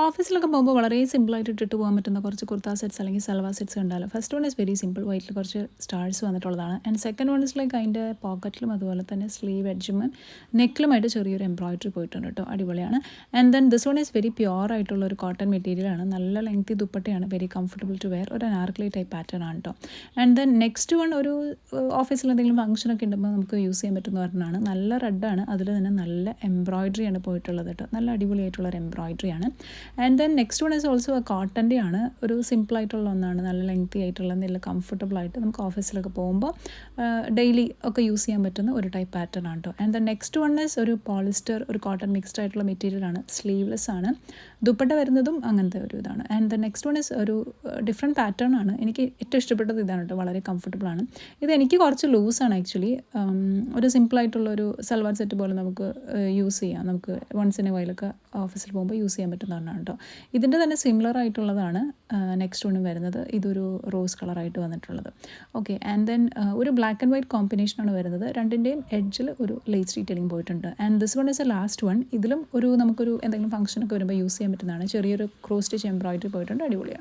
ഓഫീസിലൊക്കെ പോകുമ്പോൾ വളരെ സിമ്പിളായിട്ട് ഇട്ടിട്ട് പോകാൻ പറ്റുന്ന കുറച്ച് കുർത്ത സെറ്റ്സ് അല്ലെങ്കിൽ സൽവാർ സെറ്റ്സ് കണ്ടാലോ. First one is very simple, വൈറ്റിൽ കുറച്ച് സ്റ്റാർസ് വന്നിട്ടുള്ളതാണ്. And second one is like അതിൻ്റെ പോക്കറ്റിലും അതുപോലെ തന്നെ സ്ലീവ് എഡ്ജും നെക്കിലുമായിട്ട് ചെറിയൊരു എംബ്രോയിഡറി പോയിട്ടുണ്ട് കേട്ടോ, അടിപൊളിയാണ്. And then this one is very pure ആയിട്ടുള്ള ഒരു കോട്ടൺ മെറ്റീരിയലാണ്, നല്ല ലെങ്തി ദുപ്പട്ടയാണ്, വെരി കംഫർട്ടബിൾ ടു വെയർ, ഒരു അനാർക്കലി ടൈപ്പ് പാറ്റേൺ ആണ് കേട്ടോ. ആൻഡ് ദെൻ നെക്സ്റ്റ് വൺ ഒരു ഓഫീസിൽ എന്തെങ്കിലും ഫംഗ്ഷനൊക്കെ ഉണ്ടുമ്പോൾ നമുക്ക് യൂസ് ചെയ്യാൻ പറ്റുന്ന ഒരെണ്ണമാണ്, നല്ല റെഡാണ്, അതിൽ തന്നെ നല്ല എംബ്രോയിഡറിയാണ് പോയിട്ടുള്ളത് കേട്ടോ, നല്ല അടിപൊളിയായിട്ടുള്ളൊരു എംബ്രോയിഡറിയാണ്. And then next one is also കോട്ടൻ്റെ ആണ്, ഒരു സിമ്പിളായിട്ടുള്ള ഒന്നാണ്, നല്ല ലെങ്തി ആയിട്ടുള്ള നല്ല കംഫർട്ടബിളായിട്ട് നമുക്ക് ഓഫീസിലൊക്കെ പോകുമ്പോൾ ഡെയിലി ഒക്കെ യൂസ് ചെയ്യാൻ പറ്റുന്ന ഒരു ടൈപ്പ് പാറ്റേൺ ആണ് കേട്ടോ. And then next one is ഒരു പോളിസ്റ്റർ, ഒരു കോട്ടൺ മിക്സ്ഡ് ആയിട്ടുള്ള മെറ്റീരിയലാണ്, സ്ലീവ്ലെസ് ആണ്, ദുപ്പട്ട വരുന്നതും അങ്ങനത്തെ ഒരു ഇതാണ്. And then next one is ഒരു ഡിഫറെൻറ്റ് പാറ്റേൺ ആണ്, എനിക്ക് ഏറ്റവും ഇഷ്ടപ്പെട്ടത് ഇതാണ് കേട്ടോ, വളരെ കംഫർട്ടബിൾ ആണ്. ഇത് എനിക്ക് കുറച്ച് ലൂസാണ് ആക്ച്വലി, ഒരു സിമ്പിളായിട്ടുള്ളൊരു സൽവാർ സെറ്റ് പോലെ നമുക്ക് യൂസ് ചെയ്യാം, നമുക്ക് വൺസ് ഇൻ എ വൈലൊക്കെ ഓഫീസിൽ പോകുമ്പോൾ യൂസ് ചെയ്യാൻ പറ്റുന്ന ഒന്നാണ് കേട്ടോ. ഇതിൻ്റെ തന്നെ സിമിലർ ആയിട്ടുള്ളതാണ് നെക്സ്റ്റ് വണ്ണും വരുന്നത്, ഇതൊരു റോസ് കളറായിട്ട് വന്നിട്ടുള്ളത്. ഓക്കെ, ആൻഡ് ദെൻ ഒരു ബ്ലാക്ക് ആൻഡ് വൈറ്റ് കോമ്പിനേഷനാണ് വരുന്നത്, രണ്ടിൻ്റെയും എഡ്ജിൽ ഒരു ലേസ് ഡീറ്റെയിലിംഗ് പോയിട്ടുണ്ട്. And this one is A last one, ഇതിലും ഒരു നമുക്കൊരു എന്തെങ്കിലും ഫംഗ്ഷനൊക്കെ വരുമ്പോൾ യൂസ് ചെയ്യാൻ പറ്റുന്നതാണ്, ചെറിയൊരു ക്രോസ് സ്റ്റിച്ച് എംബ്രോയിഡറി പോയിട്ടുണ്ട്, അടിപൊളിയാണ്.